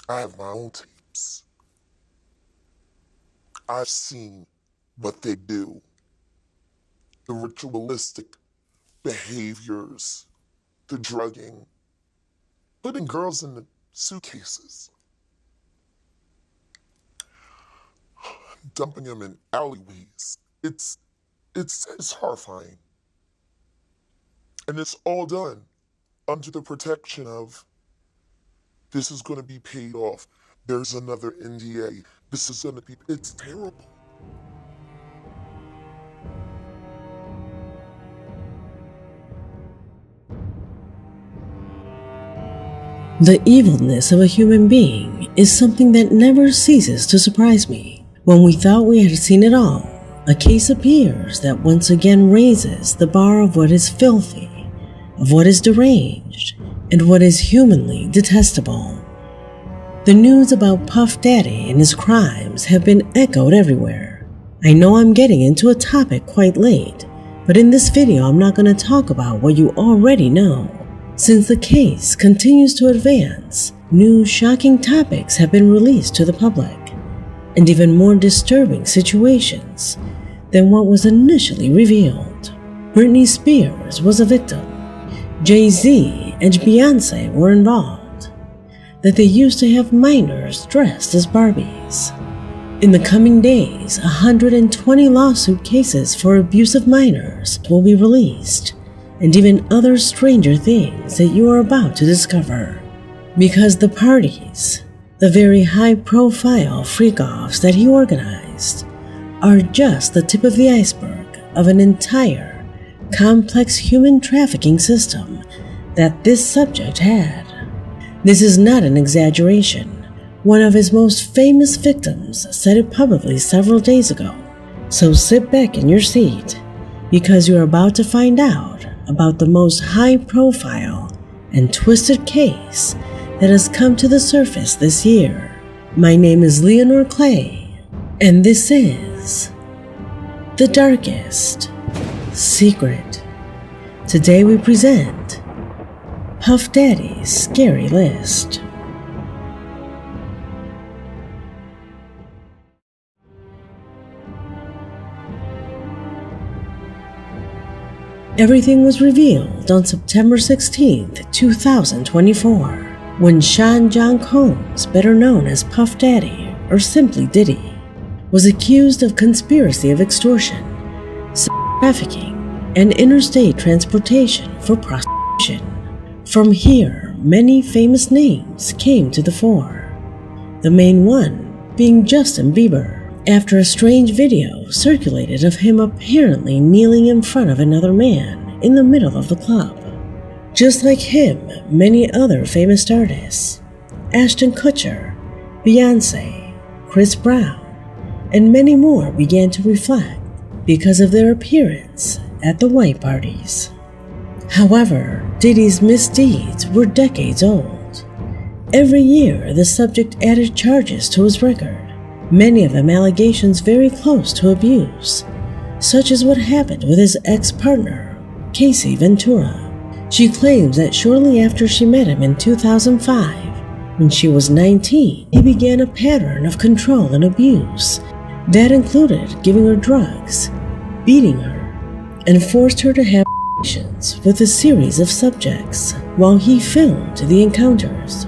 I have my own tapes. I've seen what they do. The ritualistic behaviors, the drugging, putting girls in the suitcases, dumping them in alleyways. It's horrifying. And it's all done under the protection of this is going to be paid off. There's another NDA. This is going to be, it's terrible. The evilness of a human being is something that never ceases to surprise me. When we thought we had seen it all, a case appears that once again raises the bar of what is filthy, of what is deranged, and what is humanly detestable. The news about Puff Daddy and his crimes have been echoed everywhere. I know I'm getting into a topic quite late, but in this video I'm not going to talk about what you already know. Since the case continues to advance, new shocking topics have been released to the public, and even more disturbing situations than what was initially revealed. Britney Spears was a victim. Jay-Z and Beyonce were involved. That they used to have minors dressed as Barbies. In the coming days, 120 lawsuit cases for abuse of minors will be released, and even other stranger things that you are about to discover. Because the parties, the very high-profile freak-offs that he organized, are just the tip of the iceberg of an entire, complex human trafficking system that this subject had. This is not an exaggeration. One of his most famous victims said it publicly several days ago. So sit back in your seat, because you're about to find out about the most high-profile and twisted case that has come to the surface this year. My name is Leonore Clay, and this is The Darkest Secret. Today we present Puff Daddy's Scary List. Everything was revealed on September 16, 2024, when Sean John Combs, better known as Puff Daddy or simply Diddy, was accused of conspiracy of extortion, trafficking, and interstate transportation for prostitution. From here, many famous names came to the fore, the main one being Justin Bieber, after a strange video circulated of him apparently kneeling in front of another man in the middle of the club. Just like him, many other famous artists, Ashton Kutcher, Beyonce, Chris Brown, and many more began to reflect because of their appearance at the white parties. However, Diddy's misdeeds were decades old. Every year, the subject added charges to his record, many of them allegations very close to abuse, such as what happened with his ex-partner, Casey Ventura. She claims that shortly after she met him in 2005, when she was 19, he began a pattern of control and abuse that included giving her drugs, beating her, and forced her to have relations with a series of subjects while he filmed the encounters.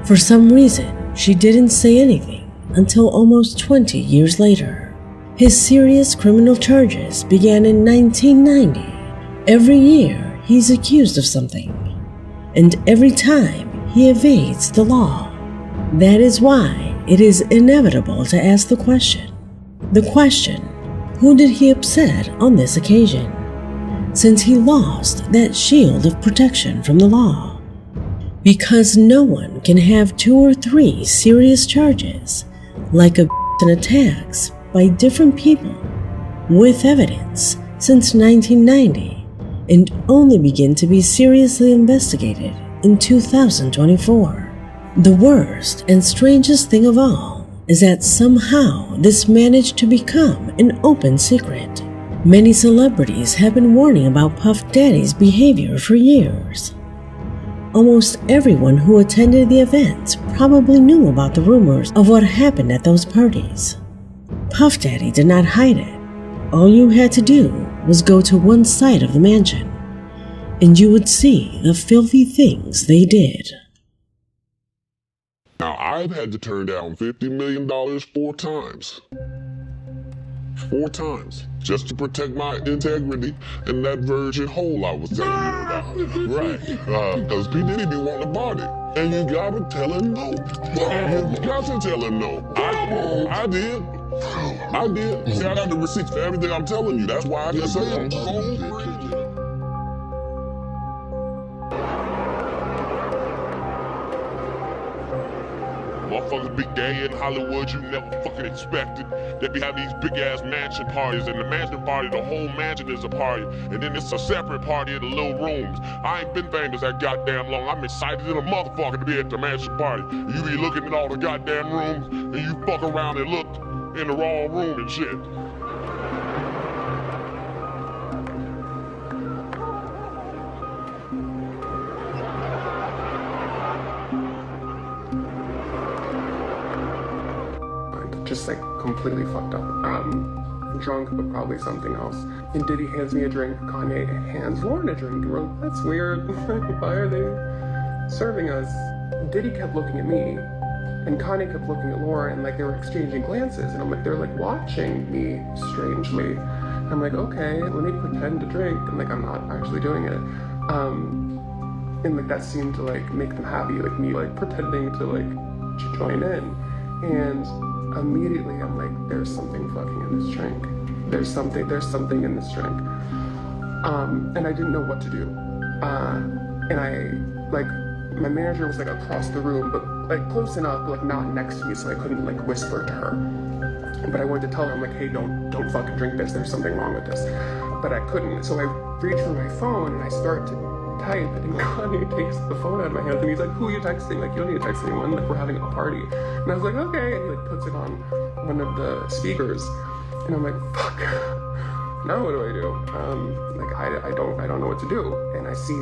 For some reason, she didn't say anything until almost 20 years later. His serious criminal charges began in 1990. Every year, he's accused of something, and every time he evades the law. That is why it is inevitable to ask the question, who did he upset on this occasion, since he lost that shield of protection from the law? Because no one can have 2 or 3 serious charges, like and attacks by different people, with evidence since 1990, and only begin to be seriously investigated in 2024. The worst and strangest thing of all is that somehow this managed to become an open secret. Many celebrities have been warning about Puff Daddy's behavior for years. Almost everyone who attended the event probably knew about the rumors of what happened at those parties. Puff Daddy did not hide it. All you had to do was go to one side of the mansion, and you would see the filthy things they did. Now, I've had to turn down $50 million 4 times. 4 times. Just to protect my integrity and that virgin hole I was telling you about. Right. Because P. Diddy be wanting to party. And you gotta tell him no. You got to tell him no. I did. See, I got the receipts for everything I'm telling you. That's why I can say I'm so free. Motherfuckers be gay in Hollywood you never fucking expected. They be having these big ass mansion parties, and the mansion party, the whole mansion is a party, and then it's a separate party in the little rooms. I ain't been famous that goddamn long. I'm excited as a motherfucker to be at the mansion party. You be looking at all the goddamn rooms, and you fuck around and look in the wrong room and shit. Just like completely fucked up. Drunk, but probably something else. And Diddy hands me a drink, Kanye hands Lauren a drink. We're like, that's weird. Why are they serving us? Diddy kept looking at me, and Kanye kept looking at Lauren, and like they were exchanging glances. And I'm like, they're like watching me strangely. I'm like, okay, let me pretend to drink. And like, I'm not actually doing it. And like that seemed to like make them happy, like me like pretending to like join in. And immediately I'm like, there's something fucking in this drink. There's something in this drink. And I didn't know what to do. And I, like, my manager was like across the room, but like close enough, but like not next to me, so I couldn't like whisper to her. But I wanted to tell her, I'm like, hey, don't fucking drink this, there's something wrong with this. But I couldn't, so I reach for my phone and I start to type, and Kanye takes the phone out of my hands and he's like, who are you texting? Like, you don't need to text anyone, like, we're having a party. And I was like, okay, and he like puts it on one of the speakers, and I'm like, fuck, now what do I do? Like, I don't know what to do. And I see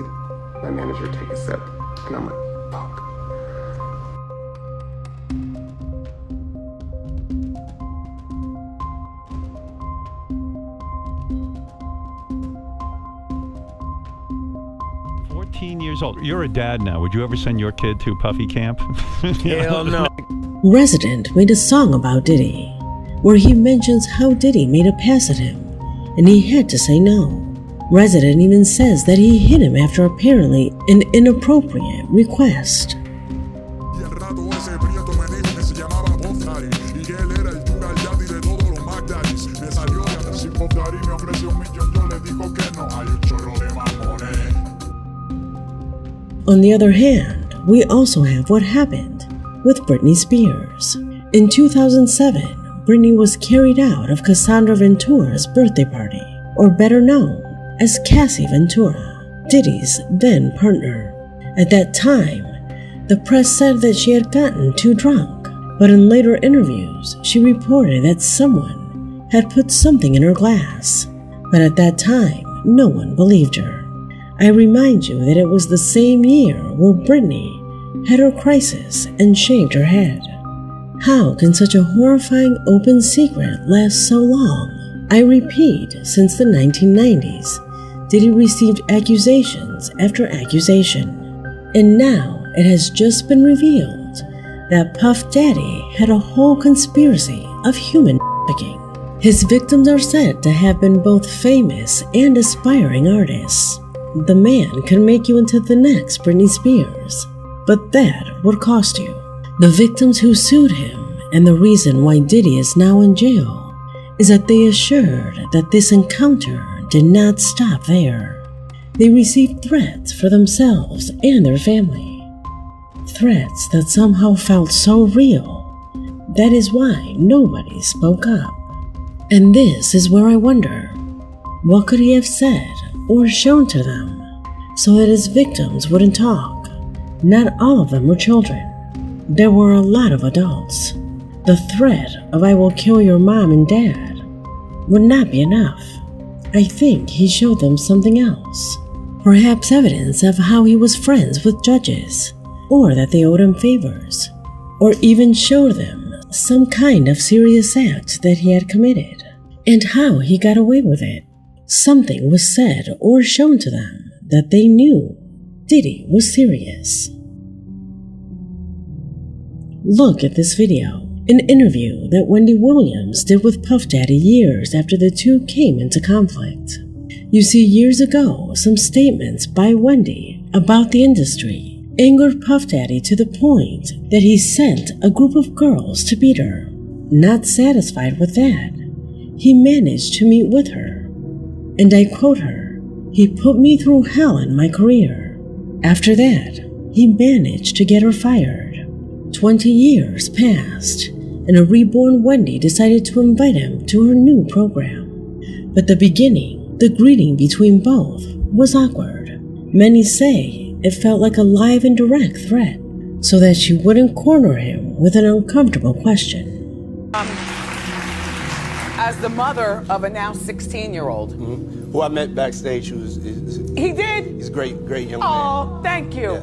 my manager take a sip, and I'm like, fuck. Years old. You're a dad now. Would you ever send your kid to Puffy camp? Hell no. Resident made a song about Diddy, where he mentions how Diddy made a pass at him, and he had to say no. Resident even says that he hit him after apparently an inappropriate request. On the other hand, we also have what happened with Britney Spears. In 2007, Britney was carried out of Cassandra Ventura's birthday party, or better known as Cassie Ventura, Diddy's then partner. At that time, the press said that she had gotten too drunk, but in later interviews, she reported that someone had put something in her glass. But at that time, no one believed her. I remind you that it was the same year where Britney had her crisis and shaved her head. How can such a horrifying open secret last so long? I repeat, since the 1990s, Diddy received accusations after accusation, and now it has just been revealed that Puff Daddy had a whole conspiracy of human trafficking. His victims are said to have been both famous and aspiring artists. The man can make you into the next Britney Spears, but that would cost you. The victims who sued him, and the reason why Diddy is now in jail, is that they assured that this encounter did not stop there. They received threats for themselves and their family. Threats that somehow felt so real. That is why nobody spoke up. And this is where I wonder, what could he have said or shown to them so that his victims wouldn't talk? Not all of them were children. There were a lot of adults. The threat of "I will kill your mom and dad" would not be enough. I think he showed them something else. Perhaps evidence of how he was friends with judges, or that they owed him favors. or even show them some kind of serious act that he had committed, and how he got away with it. Something was said or shown to them that they knew Diddy was serious. Look at this video, an interview that Wendy Williams did with Puff Daddy years after the two came into conflict. You see, years ago, some statements by Wendy about the industry angered Puff Daddy to the point that he sent a group of girls to beat her. Not satisfied with that, he managed to meet with her. And I quote her, "He put me through hell in my career." After that, he managed to get her fired. 20 years passed, and a reborn Wendy decided to invite him to her new program. But the beginning, the greeting between both, was awkward. Many say it felt like a live and direct threat, so that she wouldn't corner him with an uncomfortable question. As the mother of a now 16-year-old. Who I met backstage, He did? he's a great young man. Oh, thank you.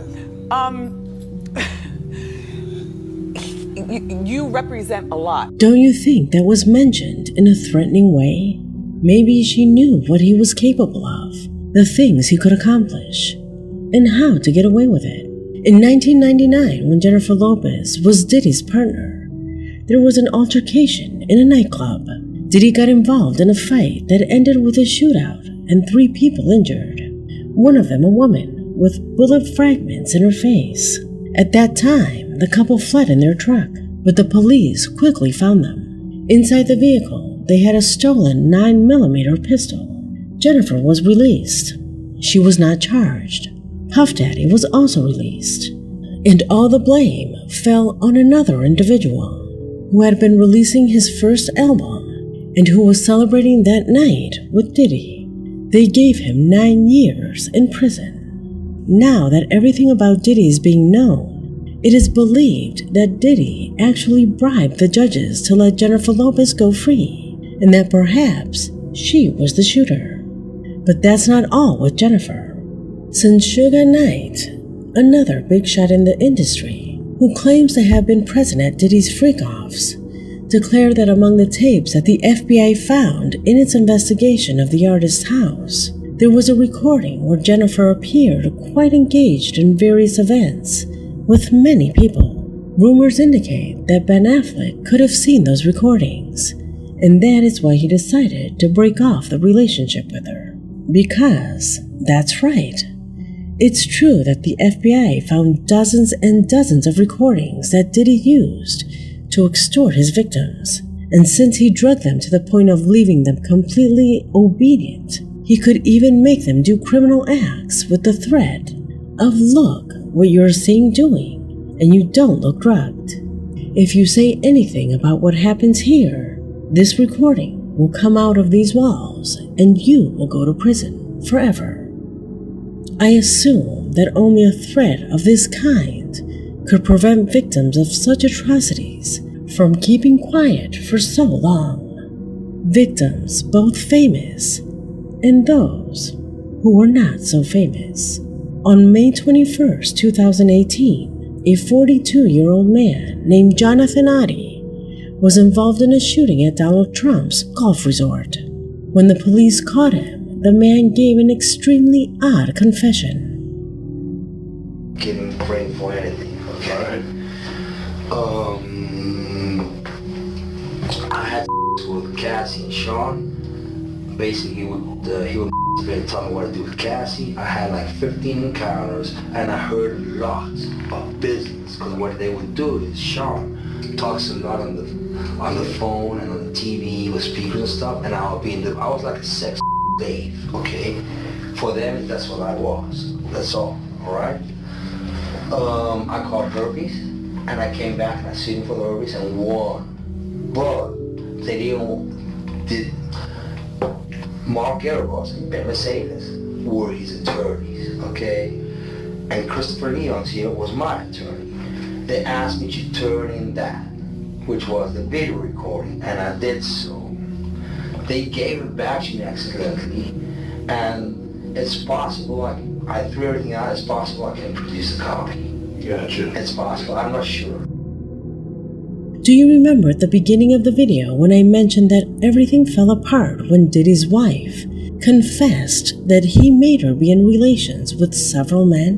You represent a lot. Don't you think that was mentioned in a threatening way? Maybe she knew what he was capable of, the things he could accomplish, and how to get away with it. In 1999, when Jennifer Lopez was Diddy's partner, there was an altercation in a nightclub. Diddy got involved in a fight that ended with a shootout and 3 people injured, one of them a woman with bullet fragments in her face. At that time, the couple fled in their truck, but the police quickly found them. Inside the vehicle, they had a stolen 9mm pistol. Jennifer was released. She was not charged. Puff Daddy was also released. And all the blame fell on another individual who had been releasing his first album and who was celebrating that night with Diddy. They gave him 9 years in prison. Now that everything about Diddy is being known, it is believed that Diddy actually bribed the judges to let Jennifer Lopez go free, and that perhaps she was the shooter. But that's not all with Jennifer. Since Suge Knight, another big shot in the industry, who claims to have been present at Diddy's freak-offs, declared that among the tapes that the FBI found in its investigation of the artist's house, there was a recording where Jennifer appeared quite engaged in various events with many people. Rumors indicate that Ben Affleck could have seen those recordings, and that is why he decided to break off the relationship with her. Because, that's right, it's true that the FBI found dozens and dozens of recordings that Diddy used to extort his victims, and since he drugged them to the point of leaving them completely obedient, he could even make them do criminal acts with the threat of, "Look what you're seeing doing, and you don't look drugged. If you say anything about what happens here, this recording will come out of these walls and you will go to prison forever." I assume that only a threat of this kind could prevent victims of such atrocities from keeping quiet for so long. Victims both famous and those who were not so famous. On May 21st, 2018, a 42-year-old man named Jonathan Adi was involved in a shooting at Donald Trump's golf resort. When the police caught him, the man gave an extremely odd confession. Getting brain for anything, okay? I had with Cassie and Sean. Basically, he would tell me what to do with Cassie. I had like 15 encounters, and I heard lots of business. Because what they would do is Sean talks a lot on the phone and on the TV with speakers and stuff, and I was like a sex slave, okay? For them, that's what I was. That's all right? I called Barbies, and I came back and I sued him for the Barbies and won. But they did Mark Garibos and Ben Mercedes were his attorneys, okay? And Christopher Leon's here was my attorney. They asked me to turn in that, which was the video recording, and I did so. They gave it back to me accidentally, and it's possible, I threw everything out, it's possible I can produce a copy. Gotcha. It's possible, I'm not sure. Do you remember at the beginning of the video when I mentioned that everything fell apart when Diddy's wife confessed that he made her be in relations with several men?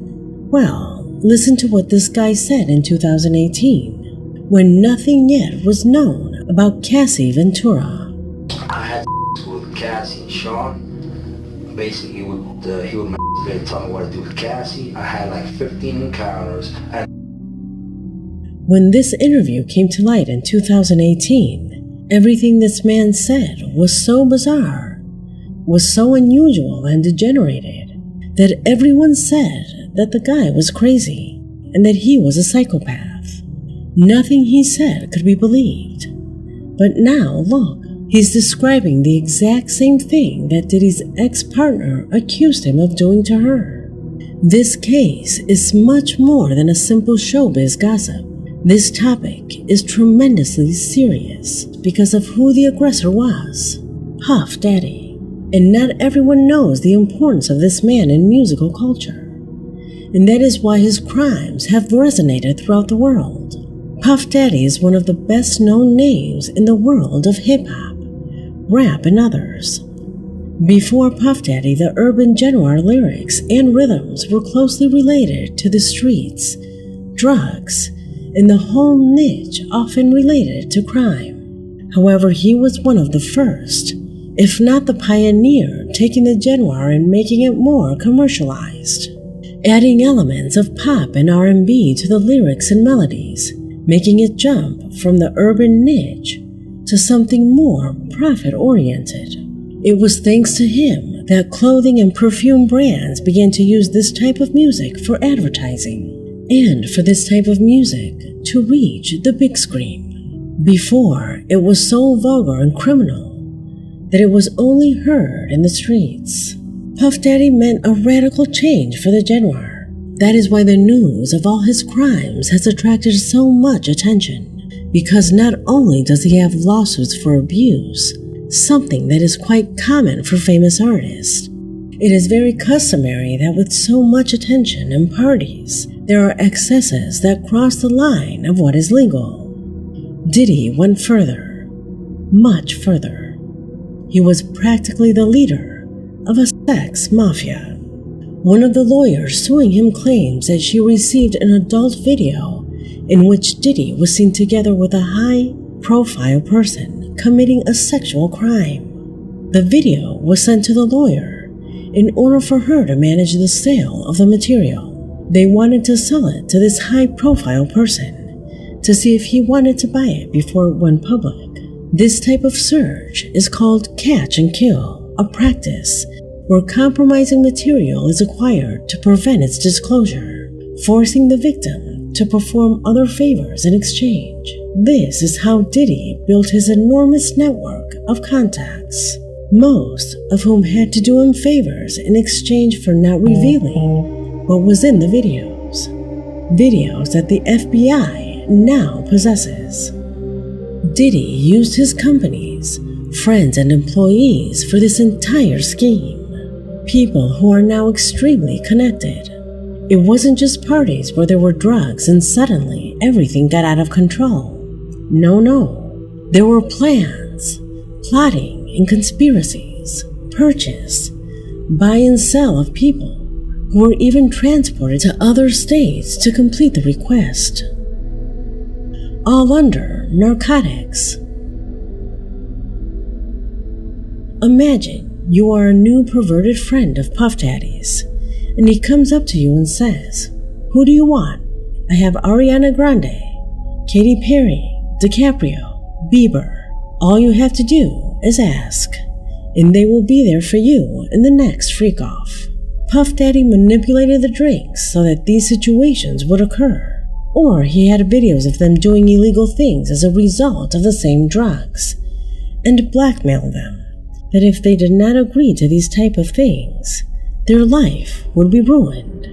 Well, listen to what this guy said in 2018, when nothing yet was known about Cassie Ventura. I had with Cassie and Sean. Basically, he would tell me what to do with Cassie. I had like 15 encounters. And when this interview came to light in 2018, everything this man said was so bizarre, was so unusual and degenerated, that everyone said that the guy was crazy and that he was a psychopath. Nothing he said could be believed. But now, look, he's describing the exact same thing that Diddy's ex-partner accused him of doing to her. This case is much more than a simple showbiz gossip. This topic is tremendously serious because of who the aggressor was, Puff Daddy. And not everyone knows the importance of this man in musical culture. And that is why his crimes have resonated throughout the world. Puff Daddy is one of the best known names in the world of hip-hop, rap, and others. Before Puff Daddy, the urban genre lyrics and rhythms were closely related to the streets, drugs, and the whole niche often related to crime. However, he was one of the first, if not the pioneer, taking the genre and making it more commercialized, adding elements of pop and R&B to the lyrics and melodies, making it jump from the urban niche to something more profit-oriented. It was thanks to him that clothing and perfume brands began to use this type of music for advertising, and for this type of music to reach the big screen. Before, it was so vulgar and criminal that it was only heard in the streets. Puff Daddy meant a radical change for the genre. That is why the news of all his crimes has attracted so much attention, because not only does he have lawsuits for abuse, something that is quite common for famous artists, it is very customary that with so much attention and parties, there are excesses that cross the line of what is legal. Diddy went further, much further. He was practically the leader of a sex mafia. One of the lawyers suing him claims that she received an adult video in which Diddy was seen together with a high-profile person committing a sexual crime. The video was sent to the lawyer in order for her to manage the sale of the material. They wanted to sell it to this high-profile person to see if he wanted to buy it before it went public. This type of search is called catch and kill, a practice where compromising material is acquired to prevent its disclosure, forcing the victim to perform other favors in exchange. This is how Diddy built his enormous network of contacts, most of whom had to do him favors in exchange for not revealing what was in the videos. Videos that the FBI now possesses. Diddy used his companies, friends, and employees for this entire scheme. People who are now extremely connected. It wasn't just parties where there were drugs and suddenly everything got out of control. No. There were plans, plotting, and conspiracies, purchase, buy and sell of people who were even transported to other states to complete the request. All under narcotics. Imagine you are a new perverted friend of Puff Daddy's, and he comes up to you and says, "Who do you want? I have Ariana Grande, Katy Perry, DiCaprio, Bieber. All you have to do is ask, and they will be there for you in the next freak-off." Puff Daddy manipulated the drinks so that these situations would occur, or he had videos of them doing illegal things as a result of the same drugs, and blackmailed them that if they did not agree to these type of things, their life would be ruined.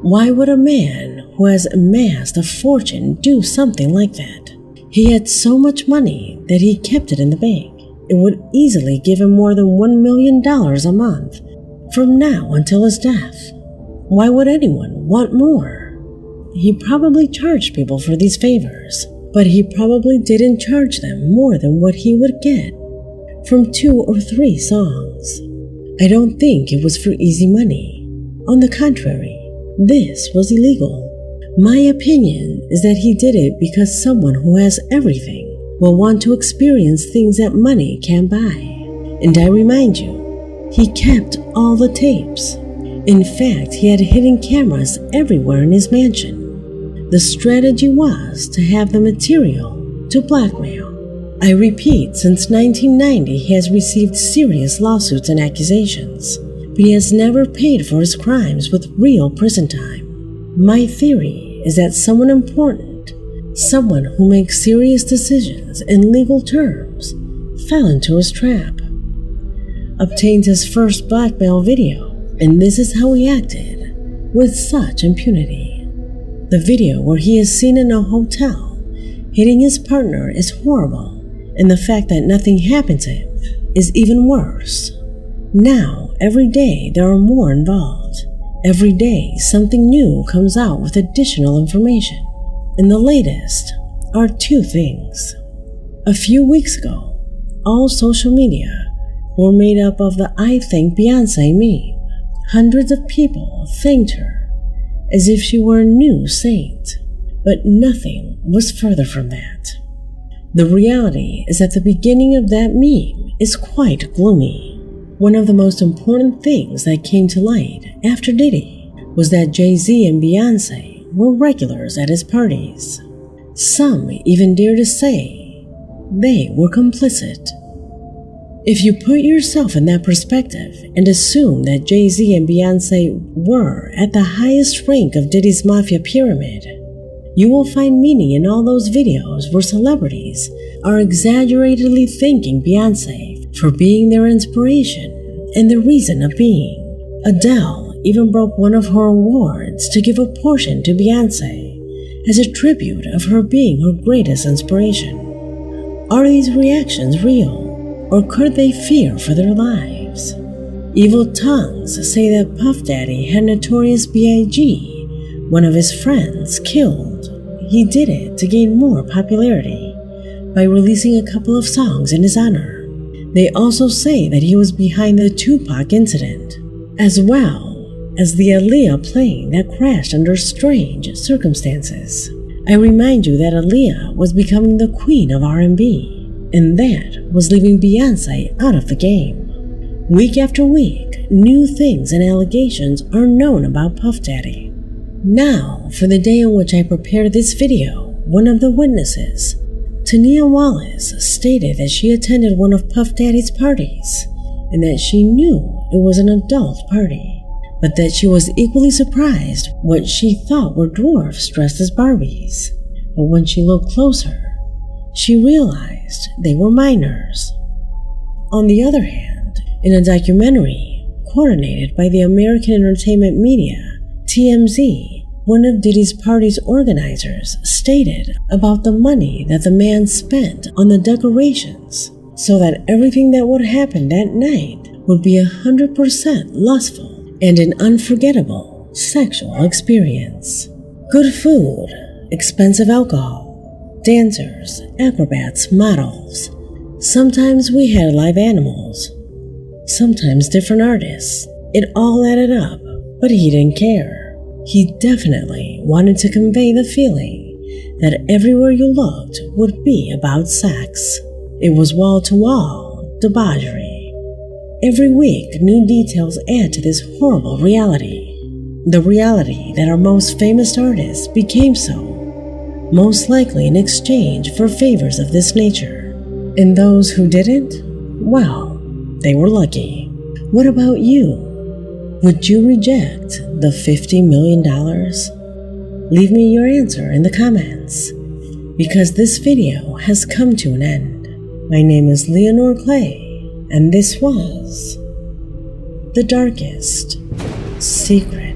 Why would a man who has amassed a fortune do something like that? He had so much money that he kept it in the bank. It would easily give him more than $1 million a month from now until his death. Why would anyone want more? He probably charged people for these favors, but he probably didn't charge them more than what he would get from 2 or 3 songs. I don't think it was for easy money. On the contrary, this was illegal. My opinion is that he did it because someone who has everything will want to experience things that money can't buy. And I remind you, he kept all the tapes. In fact, he had hidden cameras everywhere in his mansion. The strategy was to have the material to blackmail. I repeat, since 1990 he has received serious lawsuits and accusations, but he has never paid for his crimes with real prison time. My theory is that someone important, someone who makes serious decisions in legal terms, fell into his trap. Obtained his first blackmail video, and this is how he acted with such impunity. The video where he is seen in a hotel hitting his partner is horrible, and the fact that nothing happened to him is even worse. Now, every day there are more involved. Every day something new comes out with additional information, and the latest are 2 things. A few weeks ago, all social media were made up of the I Thank Beyonce meme. Hundreds of people thanked her as if she were a new saint, but nothing was further from that. The reality is that the beginning of that meme is quite gloomy. One of the most important things that came to light after Diddy was that Jay-Z and Beyonce were regulars at his parties. Some even dare to say they were complicit. If you put yourself in that perspective and assume that Jay-Z and Beyonce were at the highest rank of Diddy's mafia pyramid, you will find meaning in all those videos where celebrities are exaggeratedly thanking Beyonce for being their inspiration and the reason of being. Adele even broke one of her awards to give a portion to Beyonce as a tribute of her being her greatest inspiration. Are these reactions real, or could they fear for their lives? Evil tongues say that Puff Daddy had Notorious B.I.G., one of his friends, killed. He did it to gain more popularity by releasing a couple of songs in his honor. They also say that he was behind the Tupac incident, as well as the Aaliyah plane that crashed under strange circumstances. I remind you that Aaliyah was becoming the queen of R&B, and that was leaving Beyonce out of the game. Week after week, new things and allegations are known about Puff Daddy. Now, for the day in which I prepared this video, one of the witnesses, Tania Wallace, stated that she attended one of Puff Daddy's parties and that she knew it was an adult party, but that she was equally surprised what she thought were dwarfs dressed as Barbies. But when she looked closer, she realized they were minors. On the other hand, in a documentary coordinated by the American entertainment media, TMZ, one of Diddy's party's organizers, stated about the money that the man spent on the decorations so that everything that would happen that night would be 100% lustful and an unforgettable sexual experience. Good food, expensive alcohol, dancers, acrobats, models. Sometimes we had live animals, sometimes different artists. It all added up, but he didn't care. He definitely wanted to convey the feeling that everywhere you looked would be about sex. It was wall-to-wall debauchery. Every week, new details add to this horrible reality. The reality that our most famous artists became so, most likely in exchange for favors of this nature. And those who didn't, well, they were lucky. What about you? Would you reject the $50 million? Leave me your answer in the comments, because this video has come to an end. My name is Leonore Clay, and this was The Darkest Secret.